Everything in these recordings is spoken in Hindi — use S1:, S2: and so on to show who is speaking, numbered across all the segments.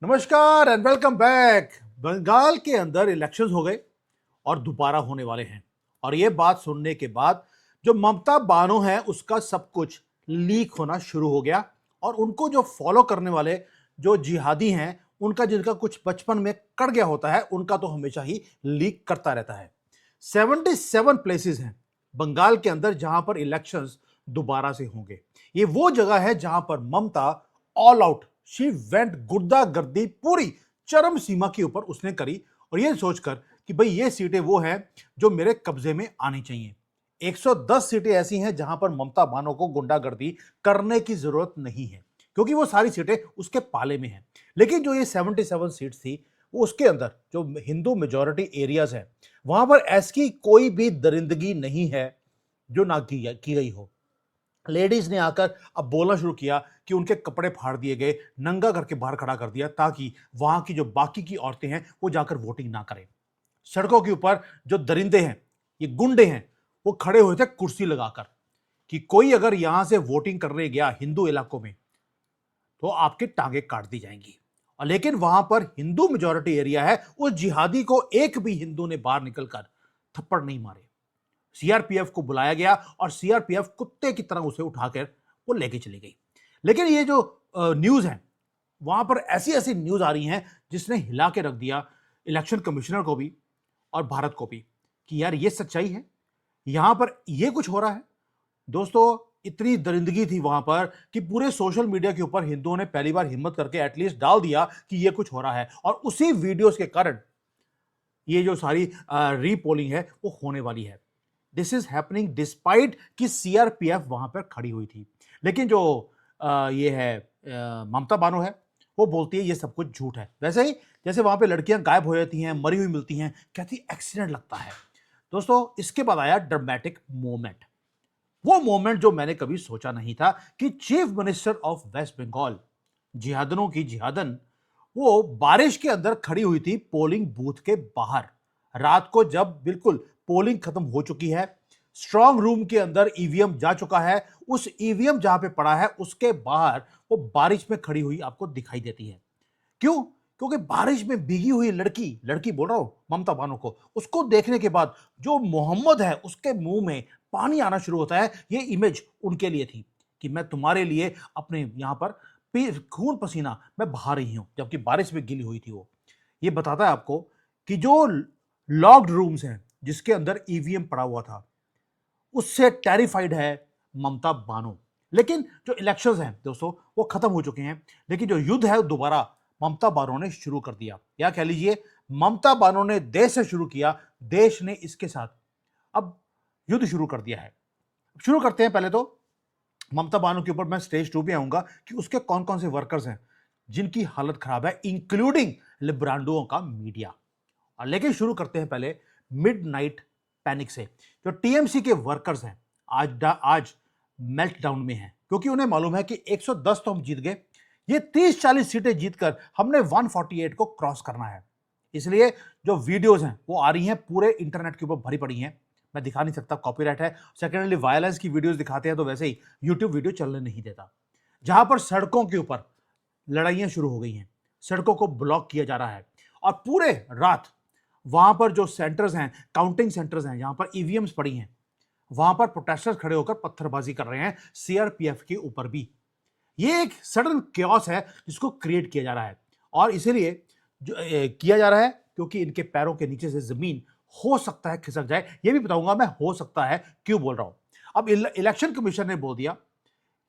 S1: नमस्कार एंड वेलकम बैक। बंगाल के अंदर इलेक्शंस हो गए और दोबारा होने वाले हैं। और ये बात सुनने के बाद जो ममता बानो है उसका सब कुछ लीक होना शुरू हो गया। और उनको जो फॉलो करने वाले जो जिहादी हैं, उनका जिनका कुछ बचपन में कट गया होता है, उनका तो हमेशा ही लीक करता रहता है। 77 प्लेसेस हैं बंगाल के अंदर जहां पर इलेक्शंस दोबारा से होंगे। ये वो जगह है जहां पर ममता ऑल आउट, शी वेंट, गुर्दा गर्दी पूरी चरम सीमा के ऊपर उसने करी। और ये सोचकर कि भाई ये सीटें वो हैं जो मेरे कब्जे में आनी चाहिए। 110 सीटें ऐसी हैं जहां पर ममता बानो को गुंडागर्दी करने की जरूरत नहीं है, क्योंकि वो सारी सीटें उसके पाले में हैं। लेकिन जो ये 77 सीट्स थी, वो उसके अंदर जो हिंदू मेजॉरिटी एरियाज हैं, वहां पर ऐसी कोई भी दरिंदगी नहीं है जो ना की गई हो। लेडीज ने आकर अब बोलना शुरू किया कि उनके कपड़े फाड़ दिए गए, नंगा करके बाहर खड़ा कर दिया, ताकि वहां की जो बाकी की औरतें हैं वो जाकर वोटिंग ना करें। सड़कों के ऊपर जो दरिंदे हैं, ये गुंडे हैं, वो खड़े हुए थे कुर्सी लगाकर कि कोई अगर यहां से वोटिंग करने गया हिंदू इलाकों में तो आपकी टांगे काट दी जाएंगी। और लेकिन वहां पर हिंदू मेजोरिटी एरिया है, उस जिहादी को एक भी हिंदू ने बाहर निकलकर थप्पड़ नहीं मारे। सीआरपीएफ को बुलाया गया और सीआरपीएफ कुत्ते की तरह उसे उठाकर वो लेके चली गई। लेकिन ये जो न्यूज है, वहां पर ऐसी ऐसी न्यूज आ रही हैं जिसने हिला के रख दिया इलेक्शन कमिश्नर को भी और भारत को भी, कि यार ये सच्चाई है, यहां पर ये कुछ हो रहा है। दोस्तों, इतनी दरिंदगी थी वहां पर कि पूरे सोशल मीडिया के ऊपर हिंदुओं ने पहली बार हिम्मत करके एटलीस्ट डाल दिया कि ये कुछ हो रहा है। और उसी वीडियोस के कारण ये जो सारी रीपोलिंग है वो होने वाली है। दिस इज हैपनिंग डिस्पाइट कि सीआरपीएफ वहां पर खड़ी हुई थी। लेकिन जो ये है ममता बानो है, वो बोलती है ये सब कुछ झूठ है। वैसे ही जैसे वहां पे लड़कियां गायब हो जाती हैं, मरी हुई मिलती हैं, कहती एक्सीडेंट लगता है। दोस्तों, इसके बाद आया ड्रामेटिक मोमेंट, वो मोमेंट जो मैंने कभी सोचा नहीं था कि chief minister of West Bengal, जिहादनों की जिहादन, वो बारिश के अंदर खड़ी हुई थी पोलिंग बूथ के बाहर। रात को जब बिल्कुल पोलिंग खत्म हो चुकी है, स्ट्रांग रूम के अंदर ईवीएम जा चुका है, उस ईवीएम जहां पे पड़ा है उसके बाहर वो बारिश में खड़ी हुई आपको दिखाई देती है। क्यों? क्योंकि बारिश में भीगी हुई लड़की, लड़की बोल रहा हूं ममता बानो को, उसको देखने के बाद जो मोहम्मद है उसके मुंह में पानी आना शुरू होता है। ये इमेज उनके लिए थी कि मैं तुम्हारे लिए अपने यहां पर खून पसीना मैं बहा रही हूं, जबकि बारिश में गिली हुई थी वो। ये बताता है आपको कि जो लॉक्ड रूम्स हैं जिसके अंदर ईवीएम पड़ा हुआ था, उससे टेरिफाइड है ममता बानो। लेकिन जो इलेक्शंस हैं दोस्तों, वो खत्म हो चुके हैं। लेकिन जो युद्ध है दोबारा ममता बानो ने शुरू कर दिया, या कह लीजिए ममता बानो ने देश से शुरू किया, देश ने इसके साथ अब युद्ध शुरू कर दिया है। शुरू करते हैं। पहले तो ममता बानो के ऊपर मैं स्टेज 2 पे आऊंगा कि उसके कौन कौन से वर्कर्स हैं जिनकी हालत खराब है, इंक्लूडिंग लिब्रांडुओं का मीडिया। और लेकिन शुरू करते हैं पहले मिडनाइट पैनिक से। जो टीएमसी के वर्कर्स हैं आज मेल्ट डाउन में हैं, क्योंकि उन्हें मालूम है कि 110 तो हम जीत गए, ये 30-40 सीटें जीतकर हमने 148 को क्रॉस करना है। इसलिए जो वीडियोस हैं वो आ रही हैं, पूरे इंटरनेट के ऊपर भरी पड़ी हैं। मैं दिखा नहीं सकता, कॉपीराइट है। सेकेंडली वायलेंस की वीडियोस दिखाते हैं तो वैसे ही यूट्यूब वीडियो चलने नहीं देता। जहां पर सड़कों के ऊपर लड़ाइयां शुरू हो गई हैं, सड़कों को ब्लॉक किया जा रहा है। और पूरे रात वहां पर जो सेंटर्स हैं, काउंटिंग सेंटर्स हैं, जहां पर ईवीएम्स पड़ी हैं, वहां पर प्रोटेस्टर्स खड़े होकर पत्थरबाजी कर रहे हैं सीआरपीएफ के ऊपर भी। ये एक सडन क्योस है जिसको क्रिएट किया जा रहा है। और इसीलिए किया जा रहा है क्योंकि इनके पैरों के नीचे से जमीन हो सकता है खिसक जाए। ये भी बताऊंगा मैं हो सकता है क्यों बोल रहा हूं। अब इलेक्शन कमीशन ने बोल दिया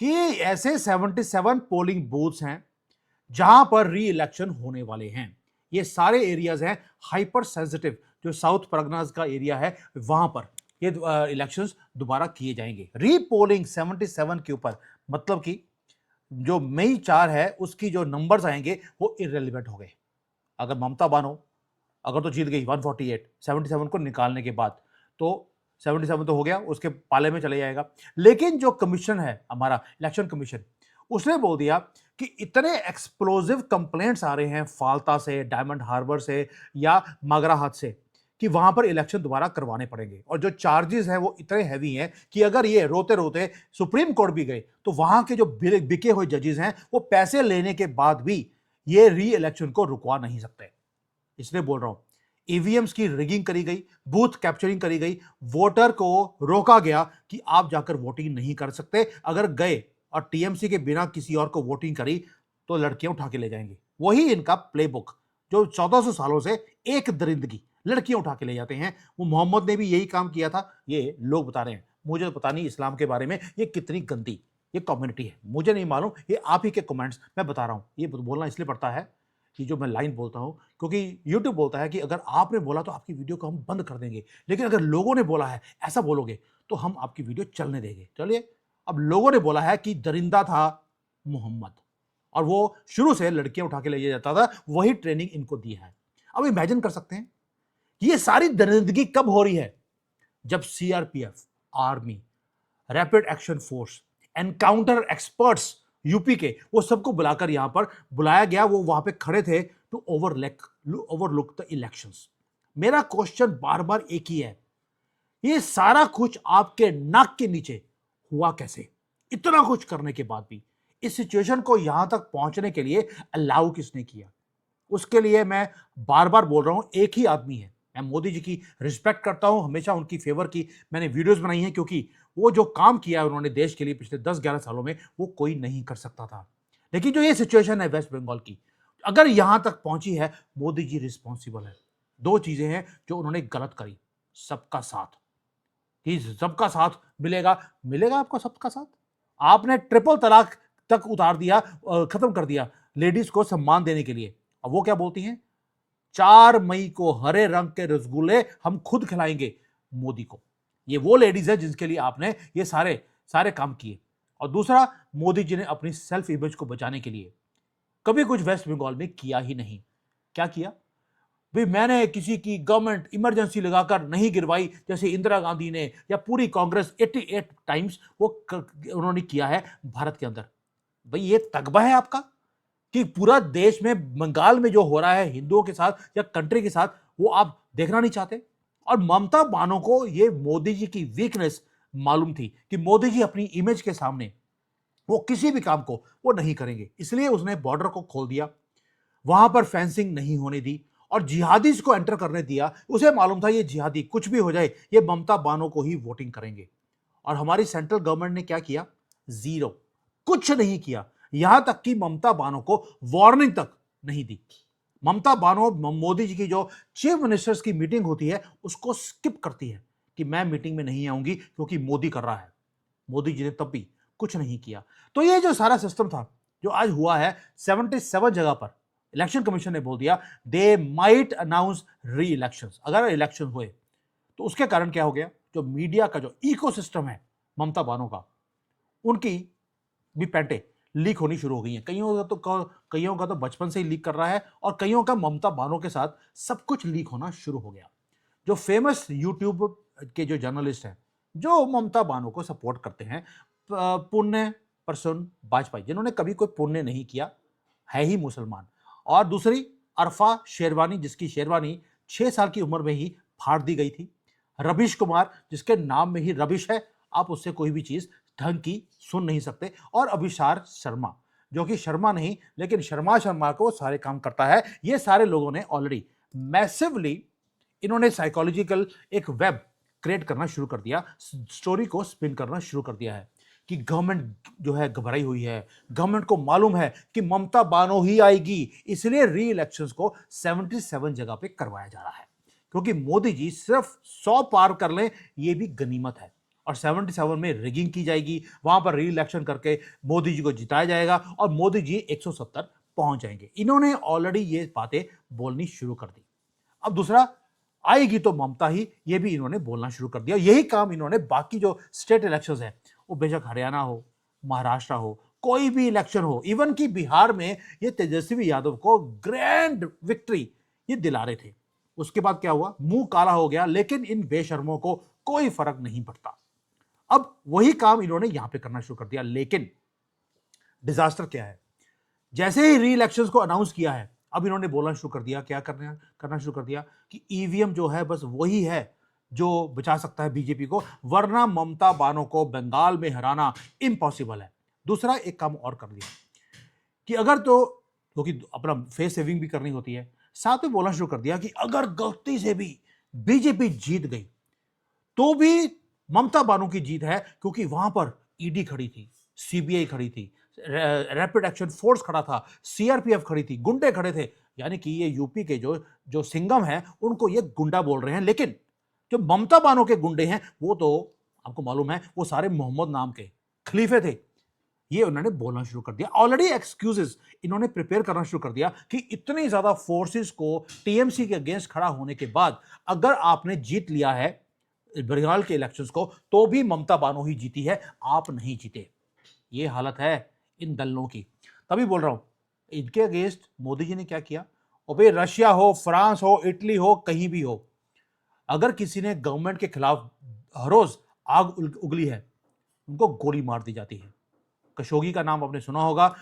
S1: कि ऐसे 77 पोलिंग बूथ्स हैं जहां पर री इलेक्शन होने वाले हैं। ये सारे एरियाज हैं हाइपर सेंसिटिव, जो साउथ परगनाज का एरिया है, वहां पर ये इलेक्शंस दोबारा किए जाएंगे। री पोलिंग 77 के ऊपर, मतलब कि जो मई 4 है उसकी जो नंबर्स आएंगे वो इररेलेवेंट हो गए। अगर ममता बानो अगर तो जीत गई 148, 77 को निकालने के बाद, तो 77 तो हो गया, उसके पाले में चले जाएगा। लेकिन जो कमीशन है हमारा इलेक्शन कमीशन, उसने बोल दिया कि इतने एक्सप्लोजिव कंप्लेंट्स आ रहे हैं फाल्ता से, डायमंड हार्बर से या मागरा हाथ से, कि वहां पर इलेक्शन दोबारा करवाने पड़ेंगे। और जो चार्जेस हैं वो इतने हैवी हैं कि अगर ये रोते रोते सुप्रीम कोर्ट भी गए तो वहां के जो बिके हुए जजेस हैं वो पैसे लेने के बाद भी ये री इलेक्शन को रुकवा नहीं सकते। इसलिए बोल रहा हूं, ईवीएम्स की रिगिंग करी गई, बूथ कैप्चरिंग करी गई, वोटर को रोका गया कि आप जाकर वोटिंग नहीं कर सकते। अगर गए और टीएमसी के बिना किसी और को वोटिंग करी तो लड़कियां उठा के ले जाएंगे। वही इनका प्लेबुक जो 1400 सालों से एक दरिंदगी, लड़कियां उठा के ले जाते हैं। वो मोहम्मद ने भी यही काम किया था। ये लोग बता रहे हैं, मुझे तो पता नहीं इस्लाम के बारे में ये कितनी गंदी ये कम्युनिटी है, मुझे नहीं मालूम। ये आप ही के कमेंट्स मैं बता रहा हूं। ये बोलना इसलिए पड़ता है कि जो मैं लाइन बोलता हूं, क्योंकि YouTube बोलता है कि अगर आपने बोला तो आपकी वीडियो को हम बंद कर देंगे, लेकिन अगर लोगों ने बोला है ऐसा बोलोगे तो हम आपकी वीडियो चलने देंगे। चलिए, अब लोगों ने बोला है कि दरिंदा था मोहम्मद और वो शुरू से लड़कियां उठा के ले जाता था, वही ट्रेनिंग इनको दी है। अब इमेजिन कर सकते हैं कि ये सारी दरिंदगी कब हो रही है? जब CRPF, army, rapid action force, encounter experts UP के, वो सबको बुलाकर यहां पर बुलाया गया। वो वहां पे खड़े थे टू ओवरलुक द इलेक्शंस। मेरा क्वेश्चन बार बार एक ही है, ये सारा कुछ आपके नाक के नीचे हुआ कैसे? इतना कुछ करने के बाद भी इस सिचुएशन को यहां तक पहुंचने के लिए अलाउ किसने किया? उसके लिए मैं बार बार बोल रहा हूं, एक ही आदमी है। मैं मोदी जी की रिस्पेक्ट करता हूं, हमेशा उनकी फेवर की मैंने वीडियोस बनाई हैं, क्योंकि वो जो काम किया है उन्होंने देश के लिए पिछले 10-11 सालों में, वो कोई नहीं कर सकता था। लेकिन जो ये सिचुएशन है वेस्ट बंगाल की, अगर यहां तक पहुंची है, मोदी जी रिस्पॉन्सिबल है। दो चीजें हैं जो उन्होंने गलत करी। सबका साथ, कि सबका साथ मिलेगा, मिलेगा आपको सबका साथ? आपने ट्रिपल तलाक तक उतार दिया, खत्म कर दिया लेडीज को सम्मान देने के लिए। अब वो क्या बोलती हैं? 4 मई को हरे रंग के रसगुल्ले हम खुद खिलाएंगे मोदी को। ये वो लेडीज है जिनके लिए आपने ये सारे सारे काम किए। और दूसरा, मोदी जी ने अपनी सेल्फ इमेज को बचाने के लिए कभी कुछ वेस्ट बंगाल में किया ही नहीं। क्या किया भाई? मैंने किसी की गवर्नमेंट इमरजेंसी लगाकर नहीं गिरवाई, जैसे इंदिरा गांधी ने या पूरी कांग्रेस 88 टाइम्स वो उन्होंने किया है भारत के अंदर। भाई ये तगबा है आपका कि पूरा देश में, बंगाल में जो हो रहा है हिंदुओं के साथ या कंट्री के साथ, वो आप देखना नहीं चाहते? और ममता बानो को ये मोदी जी की वीकनेस मालूम थी कि मोदी जी अपनी इमेज के सामने वो किसी भी काम को वो नहीं करेंगे, इसलिए उसने बॉर्डर को खोल दिया, वहां पर फेंसिंग नहीं होने दी और जिहादीज को एंटर करने दिया। उसे मालूम था ये जिहादी कुछ भी हो जाए, ये ममता बानो को ही वोटिंग करेंगे। और हमारी सेंट्रल गवर्नमेंट ने क्या किया? जीरो, कुछ नहीं किया। यहां तक कि ममता बानो को वार्निंग तक नहीं दी। ममता बानो मोदी जी की जो चीफ मिनिस्टर्स की मीटिंग होती है उसको स्किप करती है कि मैं मीटिंग में नहीं आऊंगी क्योंकि मोदी कर रहा है। मोदी जी ने तब भी कुछ नहीं किया। तो ये जो सारा सिस्टम था जो आज हुआ है, 77 जगह पर इलेक्शन कमीशन ने बोल दिया दे माइट अनाउंस री इलेक्शंस। अगर इलेक्शन हुए तो उसके कारण क्या हो गया? जो मीडिया का जो इकोसिस्टम है ममता बानो का, उनकी भी पैंटे लीक होनी शुरू हो गई हैं। कईयों का तो बचपन से ही लीक कर रहा है और कईयों का ममता बानो के साथ सब कुछ लीक होना शुरू हो गया। जो फेमस यूट्यूब के जो जर्नलिस्ट हैं जो ममता बानो को सपोर्ट करते हैं, पुण्य प्रसून वाजपेयी, जिन्होंने कभी कोई पुण्य नहीं किया, है ही मुसलमान, और दूसरी अरफा शेरवानी, जिसकी शेरवानी 6 साल की उम्र में ही फाड़ दी गई थी, रविश कुमार, जिसके नाम में ही रविश है, आप उससे कोई भी चीज ढंग की सुन नहीं सकते, और अभिसार शर्मा, जो कि शर्मा नहीं लेकिन शर्मा को सारे काम करता है। ये सारे लोगों ने ऑलरेडी मैसिवली इन्होंने साइकोलॉजिकल एक वेब क्रिएट करना शुरू कर दिया, स्टोरी को स्पिन करना शुरू कर दिया है कि गवर्नमेंट जो है घबराई हुई है, गवर्नमेंट को मालूम है कि ममता बानो ही आएगी, इसलिए री इलेक्शंस को 77 जगह पे करवाया जा रहा है, क्योंकि मोदी जी सिर्फ 100 पार कर लें ये भी गनीमत है। और 77 में रिगिंग की जाएगी, वहां पर री इलेक्शन करके मोदी जी को जिताया जाएगा और मोदी जी 170 पहुंच जाएंगे। इन्होंने ऑलरेडी ये बातें बोलनी शुरू कर दी। अब दूसरा, आएगी तो ममता ही, ये भी इन्होंने बोलना शुरू कर दिया। यही काम इन्होंने बाकी जो स्टेट इलेक्शंस है, वो बेशक हरियाणा हो, महाराष्ट्र हो, कोई भी इलेक्शन हो, इवन कि बिहार में ये तेजस्वी यादव को ग्रैंड विक्ट्री ये दिला रहे थे। उसके बाद क्या हुआ? मुंह काला हो गया, लेकिन इन बेशर्मों को कोई फर्क नहीं पड़ता। अब वही काम इन्होंने यहां पे करना शुरू कर दिया। लेकिन डिजास्टर क्या है? जैसे ही री इलेक्शंस को अनाउंस किया है, अब इन्होंने बोलना शुरू कर दिया, क्या करना शुरू कर दिया कि ईवीएम जो है बस वही है जो बचा सकता है बीजेपी को, वरना ममता बानो को बंगाल में हराना इम्पॉसिबल है। दूसरा एक काम और कर दिया कि अगर तो क्योंकि अपना फेस सेविंग भी करनी होती है। साथ में बोलना शुरू कर दिया कि अगर गलती से भी बीजेपी जीत गई तो भी ममता बानो की जीत है, क्योंकि वहां पर ईडी खड़ी थी, सीबीआई खड़ी थी, रैपिड एक्शन फोर्स खड़ा था, सीआरपीएफ खड़ी थी, गुंडे खड़े थे। यानी कि ये यूपी के जो जो सिंघम है उनको ये गुंडा बोल रहे हैं, लेकिन जो ममता बानो के गुंडे हैं वो तो आपको मालूम है वो सारे मोहम्मद नाम के खलीफे थे। ये उन्होंने बोलना शुरू कर दिया, ऑलरेडी एक्सक्यूजेस इन्होंने प्रिपेयर करना शुरू कर दिया कि इतनी ज्यादा फोर्सेस को टीएमसी के अगेंस्ट खड़ा होने के बाद अगर आपने जीत लिया है बंगाल के इलेक्शंस को तो भी ममता बानो ही जीती है, आप नहीं जीते। ये हालत है इन दलों की। तभी बोल रहा हूं इनके अगेंस्ट मोदी जी ने क्या किया। और भाई रशिया हो, फ्रांस हो, इटली हो, कहीं भी हो, अगर किसी ने गवर्नमेंट के खिलाफ हर रोज आग उगली है उनको गोली मार दी जाती है। खशोगी का नाम आपने सुना होगा,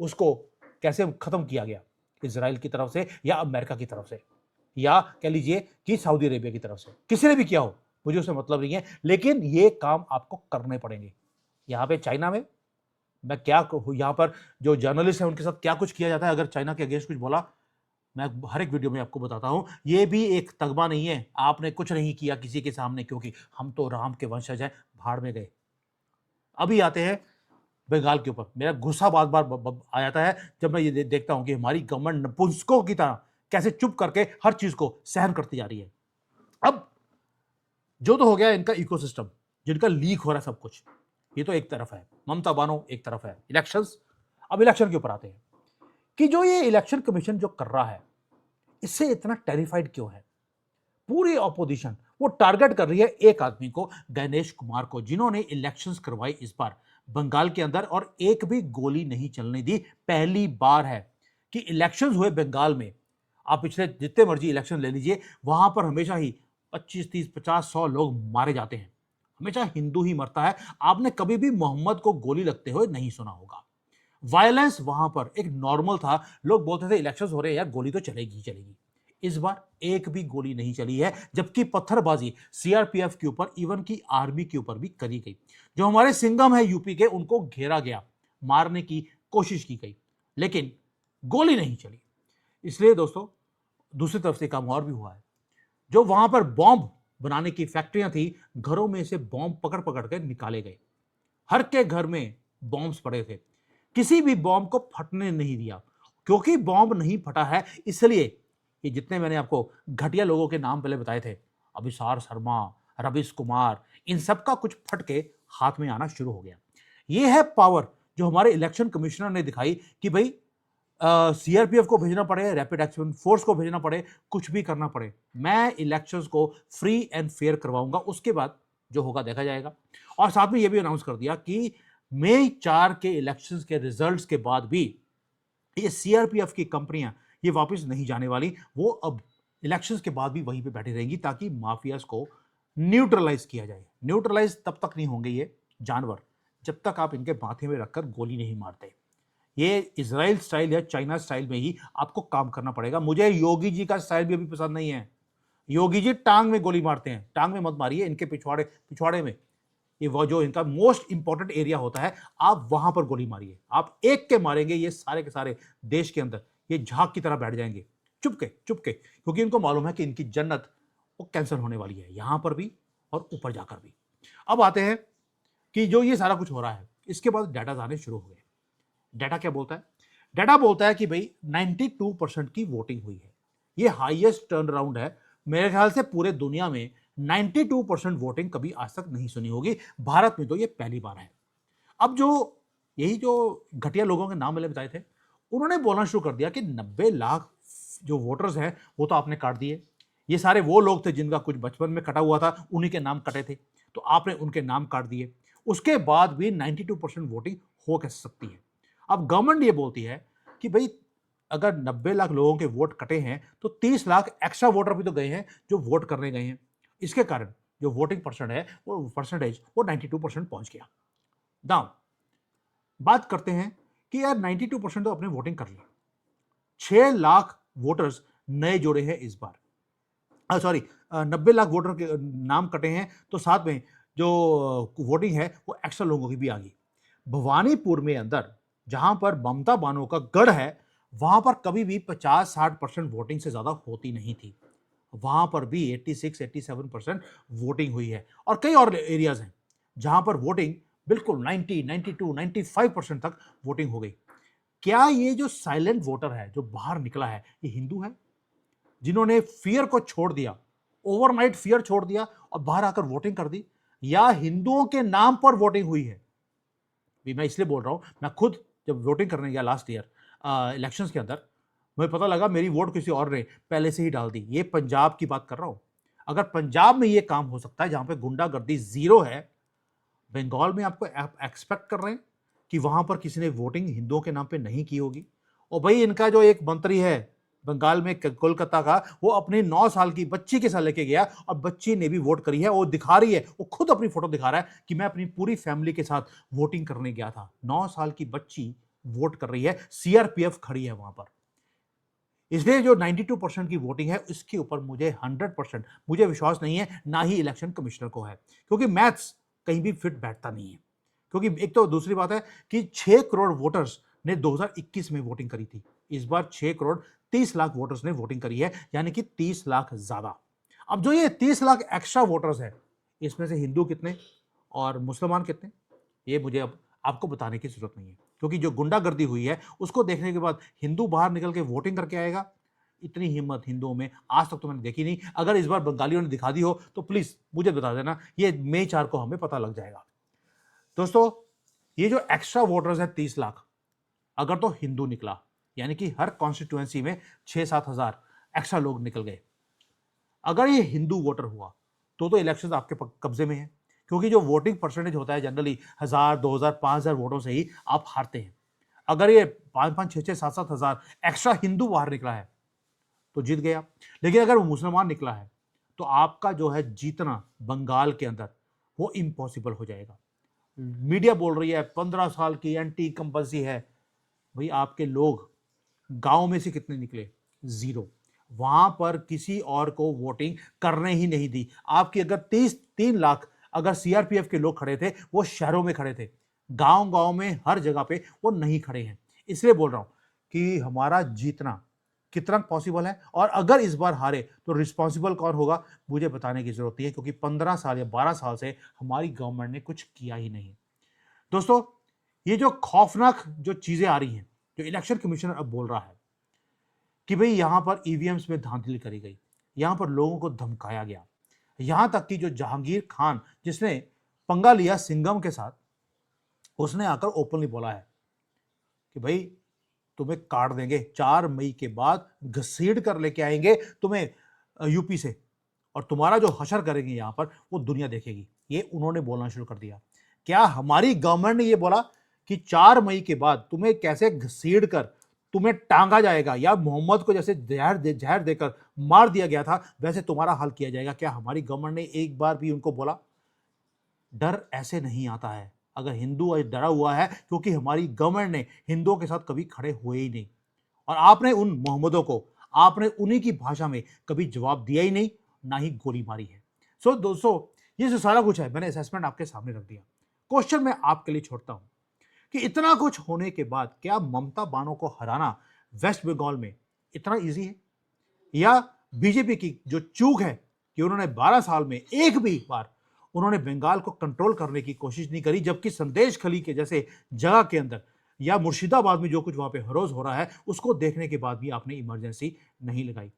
S1: उसको कैसे खत्म किया गया इजराइल की तरफ से या अमेरिका की तरफ से या कह लीजिए कि सऊदी अरेबिया की तरफ से, किसी ने भी किया हो मुझे उससे मतलब नहीं है, लेकिन ये काम आपको करने पड़ेंगे। यहां पे चाइना में मैं क्या कहूं, यहां पर जो जर्नलिस्ट है उनके साथ क्या कुछ किया जाता है अगर चाइना के अगेंस्ट कुछ बोला, मैं हर एक वीडियो में आपको बताता हूं। ये भी एक तगमा नहीं है, आपने कुछ नहीं किया किसी के सामने क्योंकि हम तो राम के वंशज हैं, भाड़ में गए। अभी आते हैं बंगाल के ऊपर। मेरा गुस्सा बार बार आ जाता है जब मैं ये देखता हूं कि हमारी गवर्नमेंट नपुंसकों की तरह कैसे चुप करके हर चीज को सहन करती जा रही है। अब जो तो हो गया इनका इकोसिस्टम जिनका लीक हो रहा है सब कुछ, ये तो एक तरफ है, ममता बानो एक तरफ है, इलेक्शंस। अब इलेक्शन के ऊपर आते हैं कि जो ये इलेक्शन कमीशन जो कर रहा है इससे इतना टेरिफाइड क्यों है। पूरी ऑपोजिशन वो टारगेट कर रही है एक आदमी को, गणेश कुमार को, जिन्होंने इलेक्शंस करवाई इस बार बंगाल के अंदर और एक भी गोली नहीं चलने दी। पहली बार है कि इलेक्शंस हुए बंगाल में, आप पिछले जितने मर्जी इलेक्शन ले लीजिए वहां पर हमेशा ही 25, 30, 50, 100 लोग मारे जाते हैं, हमेशा हिंदू ही मरता है। आपने कभी भी मोहम्मद को गोली लगते हुए नहीं सुना होगा। वायलेंस वहां पर एक नॉर्मल था, लोग बोलते थे इलेक्शंस हो रहे हैं यार गोली तो चलेगी ही चलेगी। इस बार एक भी गोली नहीं चली है, जबकि पत्थरबाजी सीआरपीएफ के ऊपर, इवन की आर्मी के ऊपर भी करी गई। जो हमारे सिंघम है यूपी के उनको घेरा गया, मारने की कोशिश की गई, लेकिन गोली नहीं चली। इसलिए दोस्तों दूसरी तरफ से काम और भी हुआ है, जो वहां पर बॉम्ब बनाने की फैक्ट्रियां थी, घरों में से बॉम्ब पकड़ पकड़ कर निकाले गए। हर के घर में बॉम्ब्स पड़े थे, किसी भी बॉम्ब को फटने नहीं दिया। क्योंकि बॉम्ब नहीं फटा है इसलिए ये जितने मैंने आपको घटिया लोगों के नाम पहले बताए थे, अभिसार शर्मा, रविश कुमार, इन सब का कुछ फट के हाथ में आना शुरू हो गया। ये है पावर जो हमारे इलेक्शन कमिश्नर ने दिखाई कि भाई सीआरपीएफ को भेजना पड़े, रैपिड एक्शन फोर्स को भेजना पड़े, कुछ भी करना पड़े, मैं इलेक्शंस को फ्री एंड फेयर करवाऊंगा, उसके बाद जो होगा देखा जाएगा। और साथ में यह भी अनाउंस कर दिया कि मई 4 के इलेक्शंस के रिजल्ट्स के बाद भी ये सीआरपीएफ की कंपनियां ये वापस नहीं जाने वाली, वो अब इलेक्शंस के बाद भी वहीं पे बैठी रहेंगी ताकि माफियाज को न्यूट्रलाइज किया जाए। न्यूट्रलाइज तब तक नहीं होंगे ये जानवर जब तक आप इनके माथे में रखकर गोली नहीं मारते। ये इजराइल स्टाइल या चाइना स्टाइल में ही आपको काम करना पड़ेगा। मुझे योगी जी का स्टाइल भी अभी पसंद नहीं है। योगी जी टांग में गोली मारते हैं, टांग में मत मारिए, इनके पिछवाड़े पिछवाड़े में, ये वो जो इनका मोस्ट इंपॉर्टेंट एरिया होता है, आप वहां पर गोली मारिए। आप एक के मारेंगे ये सारे के सारे देश के अंदर ये झाग की तरह बैठ जाएंगे चुपके चुपके, क्योंकि इनको मालूम है कि इनकी जन्नत वो कैंसिल होने वाली है, यहां पर भी और ऊपर जाकर भी। अब आते हैं कि जो ये सारा कुछ हो रहा है इसके बाद डाटा आने शुरू हो गए। डाटा क्या बोलता है? डाटा बोलता है कि भाई 92% की वोटिंग हुई है, ये हाईएस्ट टर्न अराउंड है मेरे ख्याल से पूरे दुनिया में। 92% वोटिंग कभी आज तक नहीं सुनी होगी, भारत में तो ये पहली बार है। अब जो यही जो घटिया लोगों के नाम मैंने बताए थे उन्होंने बोलना शुरू कर दिया कि 90 लाख जो वोटर्स हैं वो तो आपने काट दिए, ये सारे वो लोग थे जिनका कुछ बचपन में कटा हुआ था, उन्हीं के नाम कटे थे, तो आपने उनके नाम काट दिए। उसके बाद भी 92% वोटिंग हो कैसे सकती है? अब गवर्नमेंट ये बोलती है कि भाई अगर 90 लाख लोगों के वोट कटे हैं तो 30 लाख एक्स्ट्रा वोटर भी तो गए हैं जो वोट करने गए हैं, इसके कारण जो वोटिंग परसेंटेज वो 92% पहुंच गया। दाम बात करते हैं कि यार 92% तो अपने वोटिंग कर ली, 6 लाख वोटर्स नए जोड़े हैं इस बार, सॉरी 90 लाख वोटर के नाम कटे हैं, तो साथ में जो वोटिंग है वो एक्स्ट्रा लोगों की भी आ गई। भवानीपुर में अंदर जहां पर ममता बानो का गढ़ है वहां पर कभी भी 50-60% वोटिंग से ज्यादा होती नहीं थी। वहां पर भी 86-87% वोटिंग हुई है। और कई और एरियाज हैं जहां पर वोटिंग बिल्कुल 90, 92, 95% तक वोटिंग हो गई। क्या ये जो साइलेंट वोटर है जो बाहर निकला है, ये हिंदू है जिन्होंने फियर को छोड़ दिया, ओवरनाइट फियर छोड़ दिया और बाहर आकर वोटिंग कर दी, या हिंदुओं के नाम पर वोटिंग हुई है? भी मैं इसलिए बोल रहा हूं, मैं खुद जब वोटिंग करने गया लास्ट ईयर इलेक्शंस के अंदर, मुझे पता लगा मेरी वोट किसी और ने पहले से ही डाल दी। ये पंजाब की बात कर रहा हूं। अगर पंजाब में ये काम हो सकता है जहां पे गुंडागर्दी जीरो है, बंगाल में आपको एक्सपेक्ट कर रहे हैं कि वहां पर किसी ने वोटिंग हिंदुओं के नाम पे नहीं की होगी? और भाई इनका जो एक मंत्री है बंगाल में कोलकाता का, वो अपनी 9 साल की बच्ची के साथ लेके गया और बच्ची ने भी वोट करी है। वो दिखा रही है, वो खुद अपनी फोटो दिखा रहा है कि मैं अपनी पूरी फैमिली के साथ वोटिंग करने गया था। 9 साल की बच्ची वोट कर रही है, सीआरपीएफ खड़ी है वहां पर। इसलिए जो 92% की वोटिंग है इसके ऊपर मुझे 100% मुझे विश्वास नहीं है, ना ही इलेक्शन कमिश्नर को है, क्योंकि मैथ्स कहीं भी फिट बैठता नहीं है। क्योंकि एक तो दूसरी बात है कि 6 करोड़ वोटर्स ने 2021 में वोटिंग करी थी। इस बार 6 करोड़ 30 लाख वोटर्स ने वोटिंग करी है, यानी कि 30 लाख ज्यादा। अब जो ये 30 लाख एक्स्ट्रा वोटर्स है, इसमें से हिंदू कितने और मुसलमान कितने, ये मुझे अब आपको बताने की जरूरत नहीं है। क्योंकि जो गुंडागर्दी हुई है उसको देखने के बाद हिंदू बाहर निकल के वोटिंग करके आएगा, इतनी हिम्मत हिंदुओं में आज तक तो मैंने देखी नहीं। अगर इस बार बंगालियों ने दिखा दी हो तो प्लीज मुझे बता देना, ये मई 4 को हमें पता लग जाएगा। दोस्तों, ये जो एक्स्ट्रा वोटर्स है 30 लाख, अगर तो हिंदू निकला, यानी कि हर कॉन्स्टिट्यूएंसी में 6-7 हजार एक्स्ट्रा लोग निकल गए, अगर ये हिंदू वोटर हुआ तो इलेक्शन आपके कब्जे में है। क्योंकि जो वोटिंग परसेंटेज होता है जनरली 1000, 2000, 5000 वोटों से ही आप हारते हैं। अगर ये 5-5, 6-6, 7-7 हजार एक्स्ट्रा हिंदू बाहर निकला है तो जीत गए आप। लेकिन अगर वो मुसलमान निकला है तो आपका जो है जीतना बंगाल के अंदर वो इम्पॉसिबल हो जाएगा। मीडिया बोल रही है 15 साल की एंटी कंपल्सी है। भाई आपके लोग गांव में से कितने निकले? जीरो। वहां पर किसी और को वोटिंग करने ही नहीं दी। आपकी अगर 3 लाख अगर सीआरपीएफ के लोग खड़े थे, वो शहरों में खड़े थे, गांव गांव में हर जगह पे वो नहीं खड़े हैं। इसलिए बोल रहा हूं कि हमारा जीतना कितना पॉसिबल है, और अगर इस बार हारे तो रिस्पॉन्सिबल कौन होगा मुझे बताने की जरूरत नहीं है, क्योंकि 15 साल या 12 साल से हमारी गवर्नमेंट ने कुछ किया ही नहीं। दोस्तों, ये जो खौफनाक जो चीजें आ रही हैं, जो इलेक्शन कमिश्नर अब बोल रहा है कि भाई यहां पर ईवीएम्स में धांधली करी गई, यहां पर लोगों को धमकाया गया, यहां तक कि जो जहांगीर खान जिसने पंगा लिया सिंघम के साथ, उसने आकर ओपनली बोला है कि भाई तुम्हें काट देंगे, 4 मई के बाद घसीट कर लेके आएंगे तुम्हें यूपी से, और तुम्हारा जो हशर करेंगे यहां पर वो दुनिया देखेगी। ये उन्होंने बोलना शुरू कर दिया। क्या हमारी गवर्नमेंट ने ये बोला कि 4 मई के बाद तुम्हें कैसे घसीट कर तुम्हें टांगा जाएगा, या मोहम्मद को जैसे जहर देकर मार दिया गया था वैसे तुम्हारा हाल किया जाएगा? क्या हमारी गवर्नमेंट ने एक बार भी उनको बोला? डर ऐसे नहीं आता है। अगर हिंदू आज डरा हुआ है क्योंकि हमारी गवर्नमेंट ने हिंदुओं के साथ कभी खड़े हुए ही नहीं, और आपने उन मोहम्मदों को आपने उन्हीं की भाषा में कभी जवाब दिया ही नहीं, ना ही गोली मारी है। सो दोस्तों, ये जो सारा कुछ है मैंने असेसमेंट आपके सामने रख दिया। क्वेश्चन मैं आपके लिए छोड़ता हूं कि इतना कुछ होने के बाद क्या ममता बानो को हराना वेस्ट बंगाल में इतना इजी है? या बीजेपी की जो चूक है कि उन्होंने 12 साल में एक भी बार उन्होंने बंगाल को कंट्रोल करने की कोशिश नहीं करी, जबकि संदेश खली के जैसे जगह के अंदर या मुर्शिदाबाद में जो कुछ वहां पे हरोज हो रहा है उसको देखने के बाद भी आपने इमरजेंसी नहीं लगाई?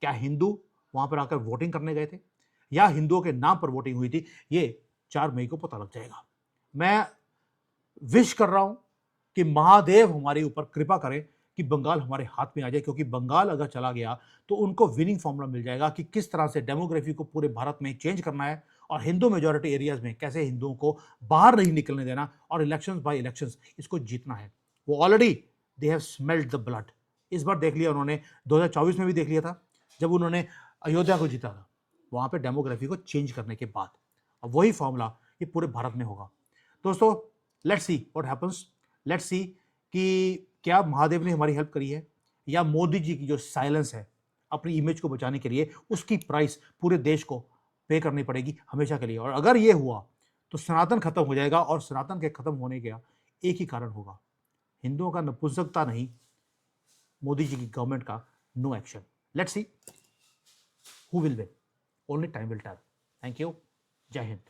S1: क्या हिंदू वहां पर आकर वोटिंग करने गए थे या हिंदुओं के नाम पर वोटिंग हुई थी? ये 4 मई को पता लग जाएगा। मैं विश कर रहा हूं कि महादेव हमारे ऊपर कृपा करें कि बंगाल हमारे हाथ में आ जाए, क्योंकि बंगाल अगर चला गया तो उनको विनिंग फॉर्मूला मिल जाएगा कि किस तरह से डेमोग्राफी को पूरे भारत में चेंज करना है, और हिंदू मेजोरिटी एरियाज में कैसे हिंदुओं को बाहर नहीं निकलने देना, और इलेक्शंस बाय इलेक्शंस इसको जीतना है। वो already they have smelled the blood. इस बार देख लिया उन्होंने, 2024 में भी देख लिया था जब उन्होंने अयोध्या को जीता था, वहां पे डेमोग्राफी को चेंज करने के बाद। अब वही फॉर्मूला ये पूरे भारत में होगा। दोस्तों, let's see what happens. Let's see कि क्या महादेव ने हमारी हेल्प करी है, या मोदी जी की जो साइलेंस है अपनी इमेज को बचाने के लिए, उसकी प्राइस पूरे देश को पे करनी पड़ेगी हमेशा के लिए। और अगर ये हुआ तो सनातन खत्म हो जाएगा, और सनातन के खत्म होने का एक ही कारण होगा, हिंदुओं का नपुंसकता नहीं, मोदी जी की गवर्नमेंट का no action. Let's see who will win, only time will tell. Thank you, जय हिंद।